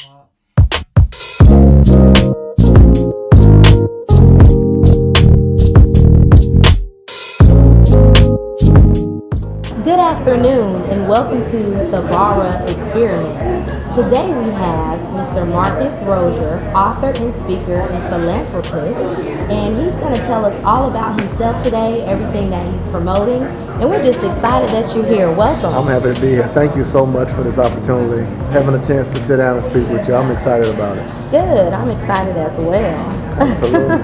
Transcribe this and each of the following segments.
Good afternoon and welcome to the Barra Experiment. Today we have Mr. Marcus Rosier, author and speaker and philanthropist, and he's going to tell us all about himself today, everything that he's promoting, and we're just excited that you're here. Welcome. I'm happy to be here. Thank you so much for this opportunity. Having a chance to sit down and speak with you, I'm excited about it. Good. I'm excited as well. Absolutely.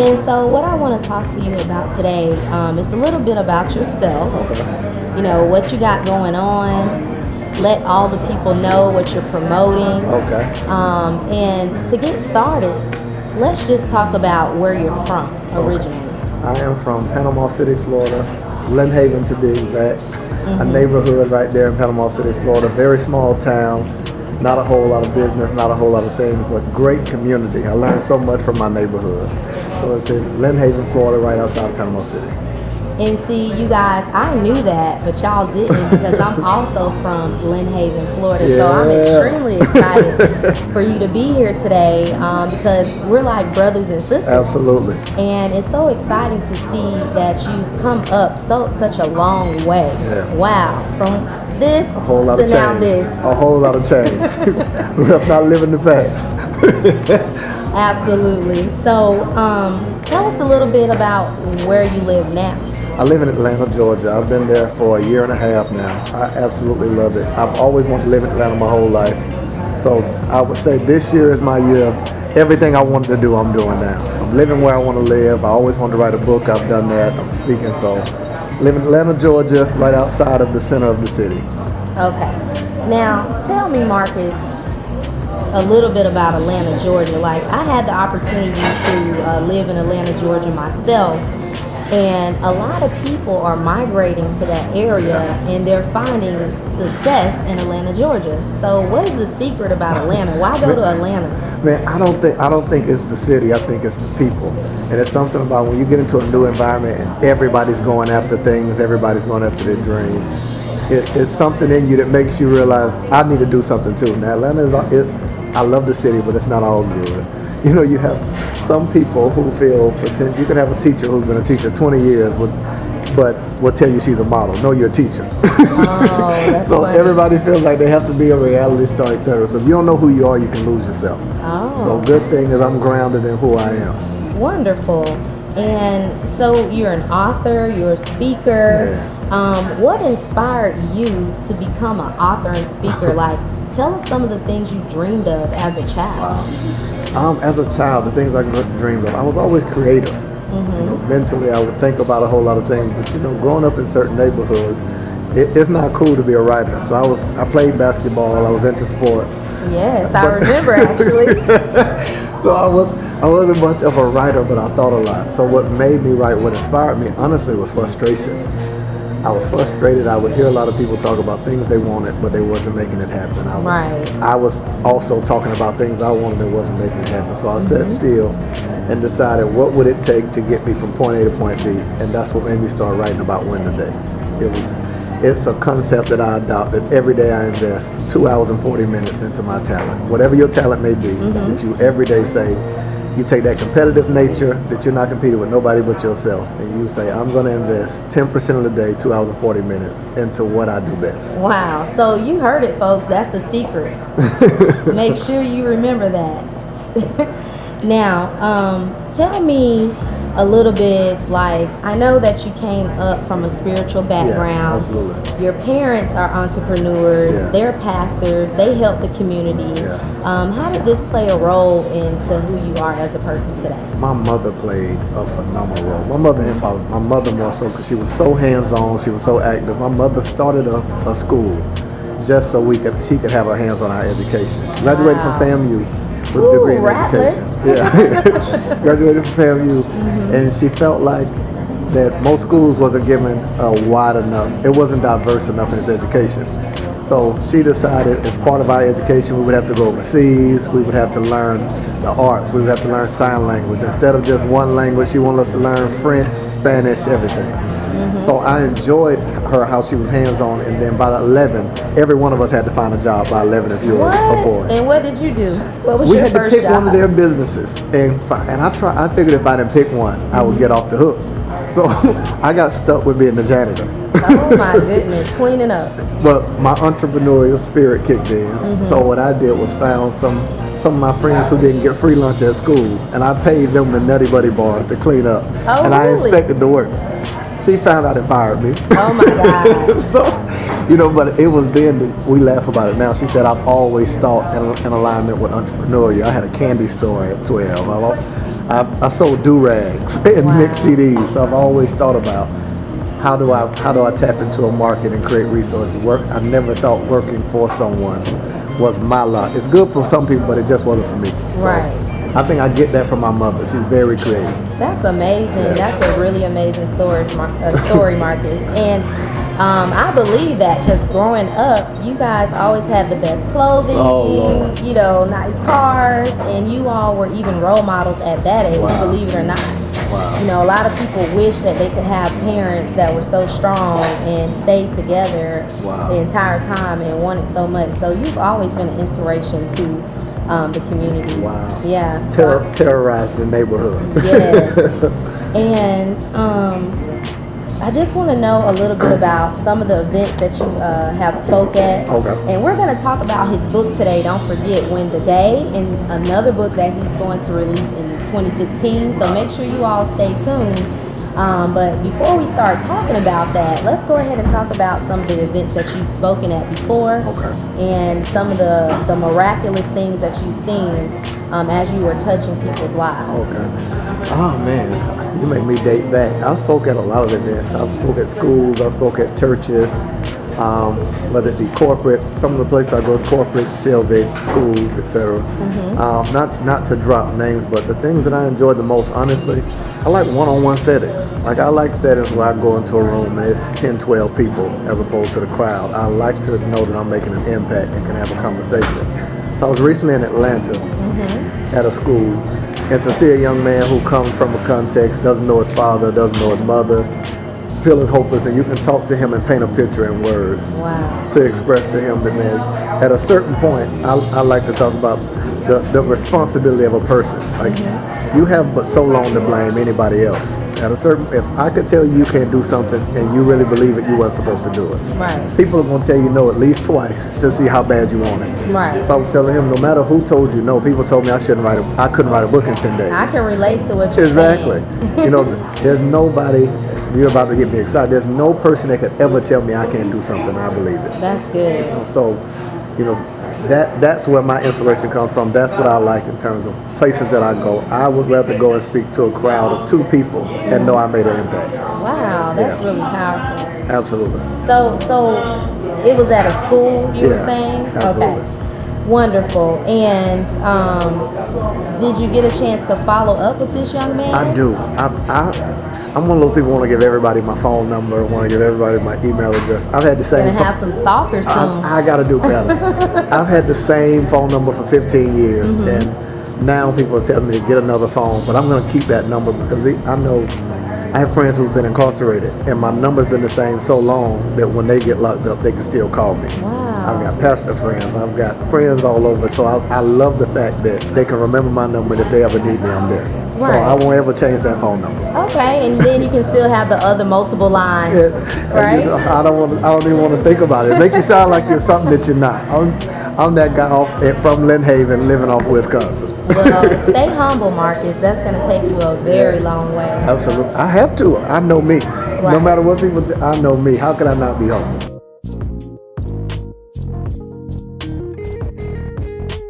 And so what I want to talk to you about today is a little bit about yourself. Okay. You know, what you got going on. Let all the people know what you're promoting. Okay. And to get started, let's just talk about where you're from originally. I am from Panama City, Florida, Lynn Haven to be exact. A neighborhood right there in Panama City, Florida. Very small town. Not a whole lot of business, not a whole lot of things, but great community. I learned so much from my neighborhood. So it's in Lynn Haven, Florida, right outside of Panama City. And see, you guys, I knew that, but y'all didn't because I'm also from Lynn Haven, Florida. Yeah. So I'm extremely excited for you to be here today because we're like brothers and sisters. Absolutely. And it's so exciting to see that you've come up such a long way. Yeah. Wow. From this A whole lot to of now change. this. A whole lot of change. Let's not live in the past. Absolutely. So tell us a little bit about where you live now. I live in Atlanta, Georgia. I've been there for a year and a half now. I absolutely love it. I've always wanted to live in Atlanta my whole life. So I would say this year is my year. Everything I wanted to do, I'm doing now. I'm living where I want to live. I always wanted to write a book. I've done that. I'm speaking. So live in Atlanta, Georgia, right outside of the center of the city. Okay. Now, tell me, Marcus, a little bit about Atlanta, Georgia. Like, I had the opportunity to live in Atlanta, Georgia myself. And a lot of people are migrating to that area and they're finding success in Atlanta, Georgia. So what is the secret about Atlanta? Why go to Atlanta? Man, I don't think it's the city. I think it's the people. And it's something about when you get into a new environment and everybody's going after things, everybody's going after their dreams. It's something in you that makes you realize I need to do something too. Now Atlanta I love the city, but it's not all good. You know, you have some people who pretend you can have a teacher who's been a teacher 20 years, but will tell you she's a model. No, you're a teacher. Oh, that's so funny. everybody feels like they have to be a reality star, etc. So if you don't know who you are, you can lose yourself. Oh. So good thing is I'm grounded in who I am. Wonderful. And so you're an author, you're a speaker. Yeah. What inspired you to become an author and speaker? Like, tell us some of the things you dreamed of as a child. As a child, the things I dreamed of, I was always creative. You know, mentally, I would think about a whole lot of things. But you know, growing up in certain neighborhoods, it's not cool to be a writer. So I played basketball. I was into sports. Yes, I remember actually. So I wasn't much of a writer, but I thought a lot. So what made me write, what inspired me, honestly, was frustration. I was frustrated. I would hear a lot of people talk about things they wanted, but they wasn't making it happen. I was also talking about things I wanted that wasn't making it happen. So I sat still and decided what would it take to get me from point A to point B, and that's what made me start writing about Win the Day. It's a concept that I adopted. Every day I invest 2 hours and 40 minutes into my talent. Whatever your talent may be, that you every day say, you take that competitive nature that you're not competing with nobody but yourself, and you say, I'm going to invest 10% of the day, 2 hours and 40 minutes, into what I do best. Wow. So you heard it, folks. That's the secret. Make sure you remember that. Now, tell me a little bit, like, I know that you came up from a spiritual background. Yeah, absolutely. Your parents are entrepreneurs. Yeah. They're pastors. They help the community. Yeah. How did this play a role into who you are as a person today? My mother played a phenomenal role. My mother and father. My mother more so because she was so hands-on. She was so active. My mother started a school just so she could have her hands on our education. Graduated from FAMU with a degree in education. Yeah, graduated from FAMU, and she felt like that most schools wasn't given a wide enough. It wasn't diverse enough in its education. So she decided as part of our education we would have to go overseas, we would have to learn the arts, we would have to learn sign language. Instead of just one language, she wanted us to learn French, Spanish, everything. So I enjoyed her, how she was hands-on, and then by 11, every one of us had to find a job by 11 if you were a boy. And what did you do? What was We your had to first pick job? one of their businesses, and I figured if I didn't pick one, I would get off the hook. So I got stuck with being the janitor. Oh my goodness, cleaning up. But my entrepreneurial spirit kicked in. So what I did was found some of my friends who didn't get free lunch at school, and I paid them the Nutty Buddy bars to clean up. Oh, and I really? inspected the work. She found out and fired me. Oh my God. So, but it was then that we laugh about it now. She said, I've always thought in alignment with entrepreneurial. I had a candy store at 12. I sold do-rags and mixed CDs. So I've always thought about how do I tap into a market and create resources. I never thought working for someone was my lot. It's good for some people, but it just wasn't for me. So Right. I think I get that from my mother. She's very creative. That's amazing. Yeah. That's a really amazing story, Marcus. And I believe that because growing up, you guys always had the best clothing, Oh, Lord. Nice cars, and you all were even role models at that age, Wow. believe it or not. Wow. A lot of people wish that they could have parents that were so strong and stayed together Wow. the entire time and wanted so much. So you've always been an inspiration to the community. Wow. Yeah. Terrorized the neighborhood. Yes. And I just want to know a little bit about some of the events that you have spoke at. Okay. And we're going to talk about his book today. Don't forget, Win the Day, and another book that he's going to release in 2016. So make sure you all stay tuned. But before we start talking about that, let's go ahead and talk about some of the events that you've spoken at before. Okay. And some of the miraculous things that you've seen as you were touching people's lives. Okay. Oh man, you make me date back. I spoke at a lot of events. I spoke at schools. I spoke at churches. Whether it be corporate, some of the places I go is corporate, civic, schools, etc. Not to drop names, but the things that I enjoy the most, honestly, I like one-on-one settings. Like I like settings where I go into a room and it's 10, 12 people as opposed to the crowd. I like to know that I'm making an impact and can have a conversation. So I was recently in Atlanta at a school, and to see a young man who comes from a context, doesn't know his father, doesn't know his mother, feeling hopeless, and you can talk to him and paint a picture in words. Wow. To express to him that, man, at a certain point, I like to talk about the responsibility of a person. Like, you have but so long to blame anybody else. At a certain, if I could tell you can't do something and you really believe it, you weren't supposed to do it. Right. People are going to tell you no at least twice to see how bad you want it. Right. So I was telling him, no matter who told you no, people told me I couldn't write a book in 10 days. I can relate to what you're Exactly. saying. There's nobody. You're about to get me excited. There's no person that could ever tell me I can't do something. I believe it. That's good. So, that's where my inspiration comes from. That's what I like in terms of places that I go. I would rather go and speak to a crowd of 2 people and know I made an impact. Wow, that's really powerful. Absolutely. So it was at a school, you were saying? Absolutely. Okay. Wonderful. And did you get a chance to follow up with this young man? I do. I'm one of those people who want to give everybody my phone number, want to give everybody my email address. I've had the same. Gonna have some stalkers soon. I got to do better. I've had the same phone number for 15 years, and now people are telling me to get another phone, but I'm going to keep that number because I know I have friends who've been incarcerated, and my number's been the same so long that when they get locked up, they can still call me. Wow. I've got pastor friends. I've got friends all over. So I love the fact that they can remember my number, and if they ever need me, I'm there. Right. So I won't ever change that phone number. Okay, and then you can still have the other multiple lines, right? I don't even want to think about it. It makes you sound like you're something that you're not. I'm that guy from Lynn Haven, living off Wisconsin. Well, stay humble, Marcus. That's going to take you a very long way. Absolutely. I have to. I know me. Right. No matter what people say, I know me. How can I not be humble?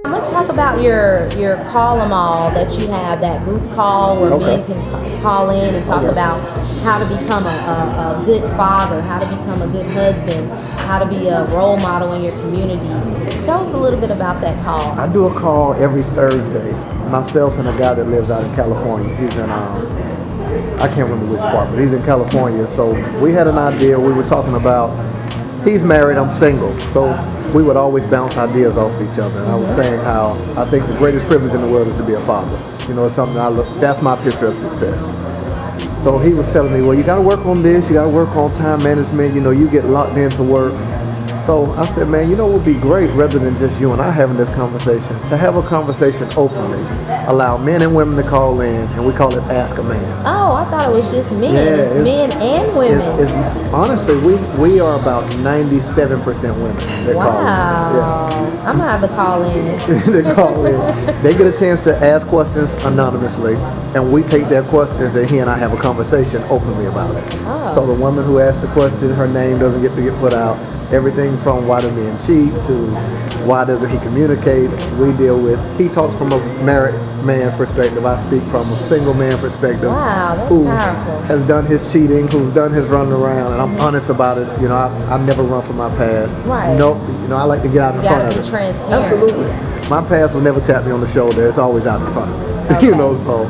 Let's talk about your call 'em all that you have, that booth call where men can call in and talk about how to become a good father, how to become a good husband, how to be a role model in your community. Tell us a little bit about that call. I do a call every Thursday. Myself and a guy that lives out in California. He's in, I can't remember which part, but he's in California. So we had an idea. We were talking about he's married, I'm single. So we would always bounce ideas off each other. And I was saying how I think the greatest privilege in the world is to be a father. You know, it's something that's my picture of success. So he was telling me, well, you got to work on this, you got to work on time management, you know, you get locked into work. So I said, man, you know what would be great, rather than just you and I having this conversation, to have a conversation openly, allow men and women to call in, and we call it Ask a Man. Oh, I thought it was just men. Yeah, It's men and women. Honestly, we are about 97% women that call in. Wow. I'm going to have to call in. They call in. They get a chance to ask questions anonymously, and we take their questions, and he and I have a conversation openly about it. Oh. So the woman who asked the question, her name doesn't get to get put out. Everything from why do men cheat to why doesn't he communicate, we deal with. He talks from a married man perspective. I speak from a single man perspective. Wow, that's who powerful. has done his cheating, who's done his running around, and I'm honest about it. You know, I never run from my past. Right. No, you know, I like to get out in front of it. You gotta be transparent. Absolutely. My past will never tap me on the shoulder. It's always out in front of me. Okay. You know, so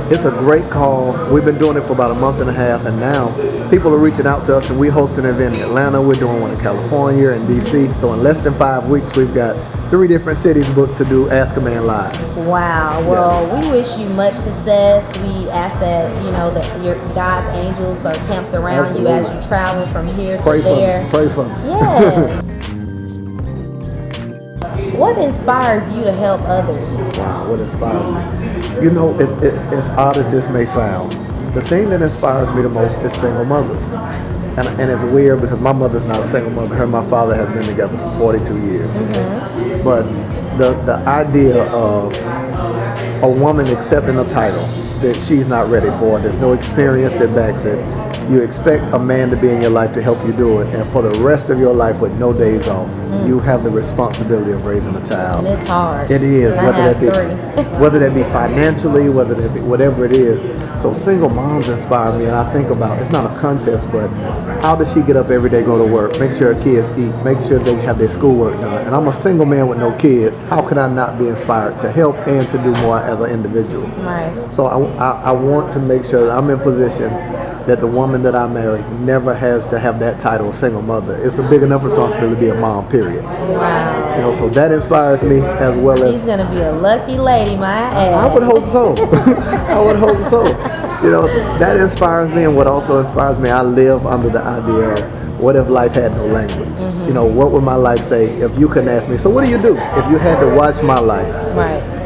it's a great call. We've been doing it for about a month and a half, and now people are reaching out to us, and we host an event in Atlanta. We're doing one in California and DC. So in less than 5 weeks, we've got 3 different cities booked to do Ask a Man Live. Wow. Well, we wish you much success. We ask that, you know, that your God's angels are camped around you as you travel from here Pray to there. Pray for me. Yeah. What inspires you to help others? Wow, what inspires me? You know, as odd as this may sound, the thing that inspires me the most is single mothers. And it's weird because my mother's not a single mother. Her and my father have been together for 42 years. Mm-hmm. But the idea of a woman accepting a title that she's not ready for, there's no experience that backs it. You expect a man to be in your life to help you do it, and for the rest of your life with no days off, you have the responsibility of raising a child. And it's hard. It is, And whether that be financially, whether that be whatever it is. So single moms inspire me, and I think about, it's not a contest, but how does she get up every day, go to work, make sure her kids eat, make sure they have their schoolwork done. And I'm a single man with no kids. How could I not be inspired to help and to do more as an individual? Right. So I want to make sure that I'm in position that the woman that I marry never has to have that title of single mother. It's a big enough responsibility to be a mom, period. Wow. You know, so that inspires me as well as... She's going to be a lucky lady, my ass. I would hope so. I would hope so. You know, that inspires me, and what also inspires me, I live under the idea of what if life had no language? Mm-hmm. You know, what would my life say if you couldn't ask me, so what do you do? If you had to watch my life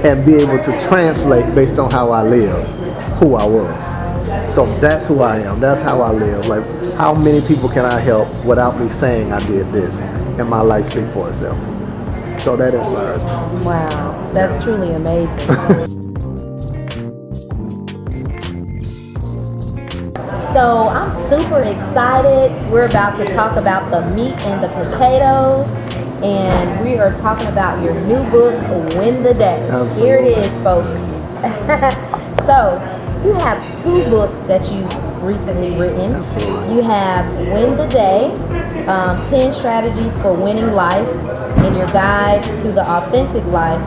and be able to translate based on how I live, who I was. So that's who I am. That's how I live. Like, how many people can I help without me saying I did this? And my life speak for itself. So that inspires me. Wow. That's truly amazing. So I'm super excited. We're about to talk about the meat and the potatoes. And we are talking about your new book, Win the Day. Absolutely. Here it is, folks. So, you have 2 books that you've recently written. Absolutely. You have Win the Day, 10 Strategies for Winning Life, and your Guide to the Authentic Life,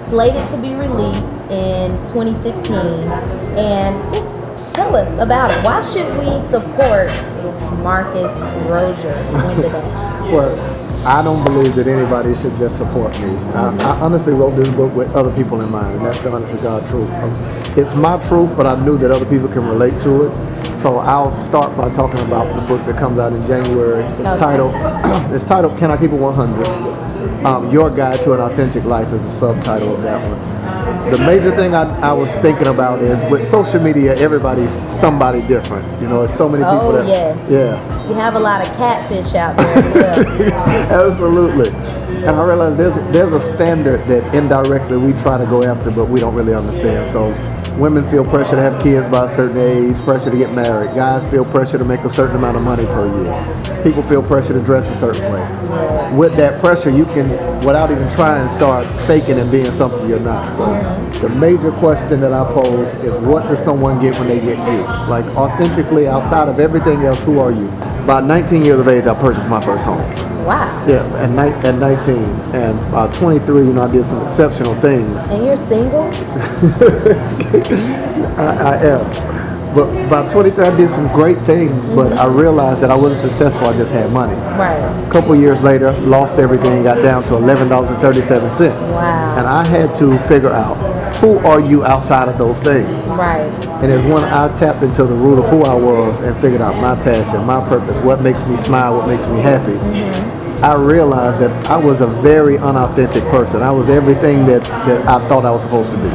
slated to be released in 2016. And just tell us about it. Why should we support Marcus Rosier, Win the Day? Well, I don't believe that anybody should just support me. I honestly wrote this book with other people in mind, and that's the honest to God truth. It's my truth, but I knew that other people can relate to it. So I'll start by talking about the book that comes out in January. It's titled Can I Keep It 100? Your Guide to an Authentic Life is the subtitle of that one. The major thing I was thinking about is with social media, everybody's somebody different. You know, there's so many people that... Yeah. You have a lot of catfish out there as well. Absolutely. And I realize there's a standard that indirectly we try to go after, but we don't really understand. So women feel pressure to have kids by a certain age, pressure to get married. Guys feel pressure to make a certain amount of money per year. People feel pressure to dress a certain way. Yeah. With that pressure, you can, without even trying, start faking and being something you're not. So the major question that I pose is, what does someone get when they get you? Like, authentically, outside of everything else, who are you? About 19 years of age, I purchased my first home. Wow. Yeah, at 19. And by 23, you know, I did some exceptional things. And you're single? I am. But by 23, I did some great things, but I realized that I wasn't successful. I just had money. Right. A couple years later, lost everything, got down to $11.37. Wow. And I had to figure out, who are you outside of those things? Right. And as when I tapped into the root of who I was and figured out my passion, my purpose, what makes me smile, what makes me happy, I realized that I was a very unauthentic person. I was everything that I thought I was supposed to be.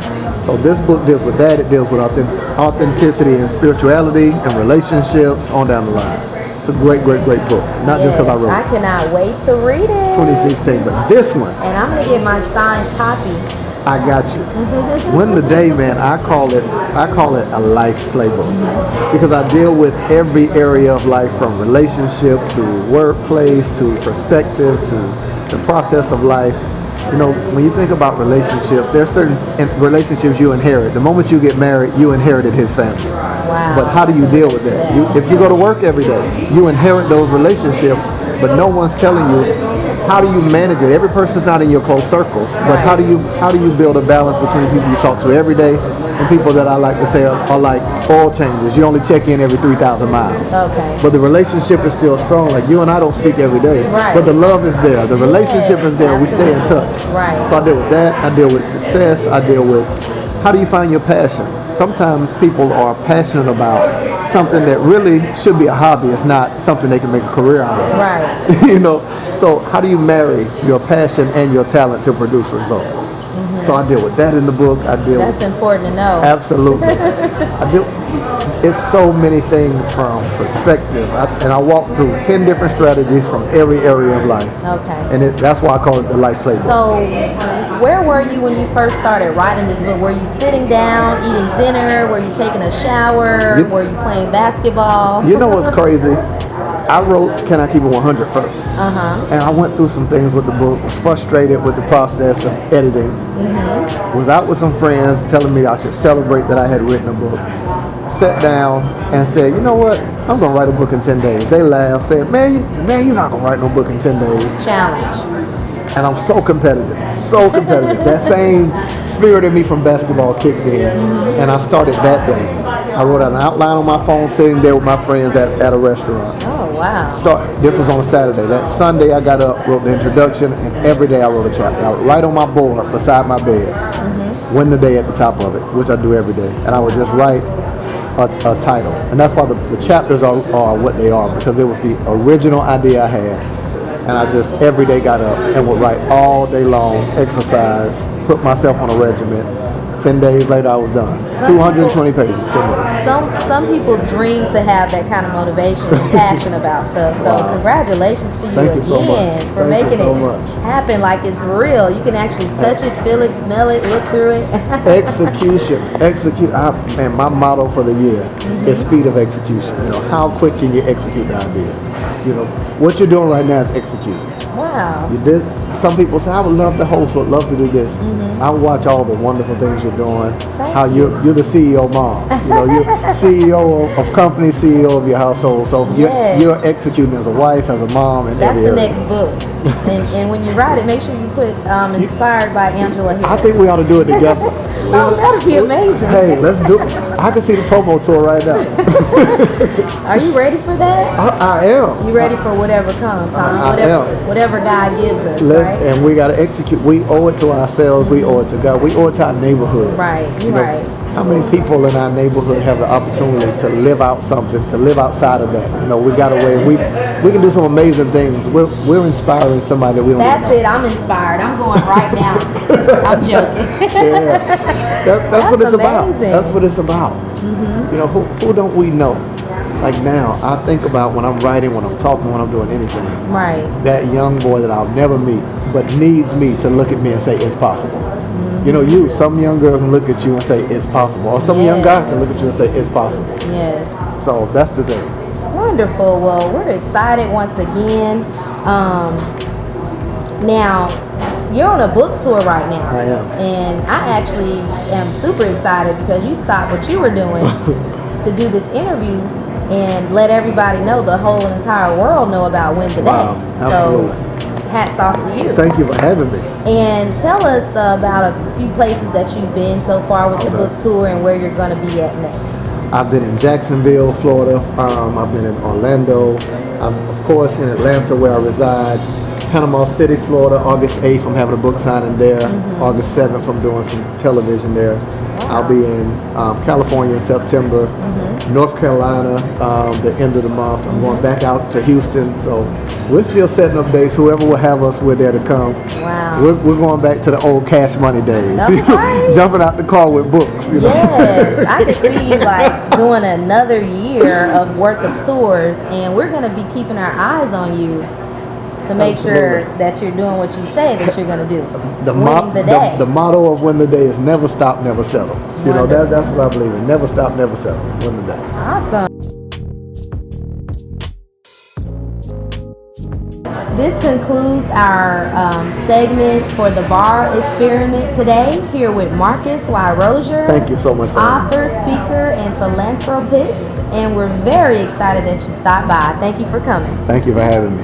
So this book deals with that. It deals with authenticity and spirituality and relationships on down the line. It's a great, great, great book. Not just because I wrote I it. cannot wait to read it. 2016, but this one, And I'm gonna get my signed copy. I got you. Win the day, man. I call it a life playbook because I deal with every area of life, from relationship to workplace to perspective to the process of life. You know, when you think about relationships, there's certain relationships you inherit. The moment you get married, you inherited his family. Wow. But how do you deal with that? If you go to work every day, you inherit those relationships, but no one's telling you how do you manage it. Every person's not in your close circle, but how do you build a balance between people you talk to every day and people that I like to say are like oil changes. You only check in every 3,000 miles. Okay. But the relationship is still strong. Like you and I don't speak every day, but the love is there. The relationship is there. We stay in touch. Right. So I deal with that. I deal with success. I deal with how do you find your passion. Sometimes people are passionate about something that really should be a hobby. It's not something they can make a career out of. Right. You know, so how do you marry your passion and your talent to produce results? So I deal with that in the book. That's important to know. Absolutely. It's so many things from perspective, and I walk through 10 different strategies from every area of life. Okay. And that's why I call it the life playbook. So, where were you when you first started writing this book? Were you sitting down, eating dinner? Were you taking a shower? Were you playing basketball? You know what's crazy? I wrote Can I Keep It 100 first. And I went through some things with the book, was frustrated with the process of editing. Was out with some friends telling me I should celebrate that I had written a book. Sat down and said, you know what? I'm going to write a book in 10 days. They laughed, said, man, you're not going to write no book in 10 days. Challenge. And I'm so competitive. That same spirit in me from basketball kicked in. And I started that day. I wrote out an outline on my phone, sitting there with my friends at a restaurant. Oh, wow. This was on a Saturday. That Sunday I got up, wrote the introduction, and every day I wrote a chapter. I would write on my board beside my bed. Win the day at the top of it, which I do every day. And I would just write a title. And that's why the chapters are what they are, because it was the original idea I had. And I just every day got up and would write all day long, exercise, put myself on a regimen. 10 days later, I was done. 220 pages, 10 days. Some people dream to have that kind of motivation and passion about stuff. So congratulations to you Thank you so much. for making it happen like it's real. You can actually touch it, feel it, smell it, look through it. Execute. Man, my motto for the year is speed of execution. You know, how quick can you execute the idea? You know, what you're doing right now is execute. Wow. You did. Some people say, I would love to host, would love to do this. I watch all the wonderful things you're doing. Thank You're the CEO mom. You know, you're CEO of company, CEO of your household. So you're executing as a wife, as a mom, and that's the next book. and when you write it, make sure you put inspired by Angela Hill. I think we ought to do it together. Oh, that would be amazing. Hey, let's do it. I can see the promo tour right now. Are you ready for that? I am. You ready for whatever comes, huh? I am. Whatever God gives us, right? And we got to execute. We owe it to ourselves. We owe it to God. We owe it to our neighborhood. Right, right. How many people in our neighborhood have the opportunity to live out something, to live outside of that? You know, we got a way. We can do some amazing things. We're inspiring somebody that we don't That's know. it. I'm inspired. I'm going right now. I'm joking. That's what it's about. Amazing. That's what it's about. You know, who don't we know? Like now, I think about when I'm writing, when I'm talking, when I'm doing anything. Right. That young boy that I'll never meet, but needs me to look at me and say, it's possible. You know, some young girl can look at you and say, it's possible. Or some young guy can look at you and say, it's possible. Yes. So that's the thing. Wonderful. Well, we're excited once again. Now, you're on a book tour right now. I am. And I actually am super excited because you stopped what you were doing to do this interview and let everybody know, the whole entire world know about Win Today. Wow, absolutely. So, hats off to you. Thank you for having me. And tell us about a few places that you've been so far with the book tour and where you're going to be at next. I've been in Jacksonville, Florida. I've been in Orlando. I'm, of course, in Atlanta, where I reside. Panama City, Florida, August 8th, I'm having a book signing there. August 7th, I'm doing some television there. I'll be in California in September. North Carolina, the end of the month. I'm going back out to Houston. So we're still setting up dates. Whoever will have us, we're there to come. Wow. We're going back to the old cash money days. Okay. Jumping out the car with books. You know? Yes, I could see you like doing another year of worth of tours, and we're going to be keeping our eyes on you to make sure that you're doing what you say that you're going to do. Winning the day. The motto of Win the Day is never stop, never settle. You know, that's what I believe in. Never stop, never settle. Win the day. Awesome. This concludes our segment for the bar experiment today, here with Marcus Y. Rosier. Thank you so much for author, speaker, and philanthropist. And we're very excited that you stopped by. Thank you for coming. Thank you for having me.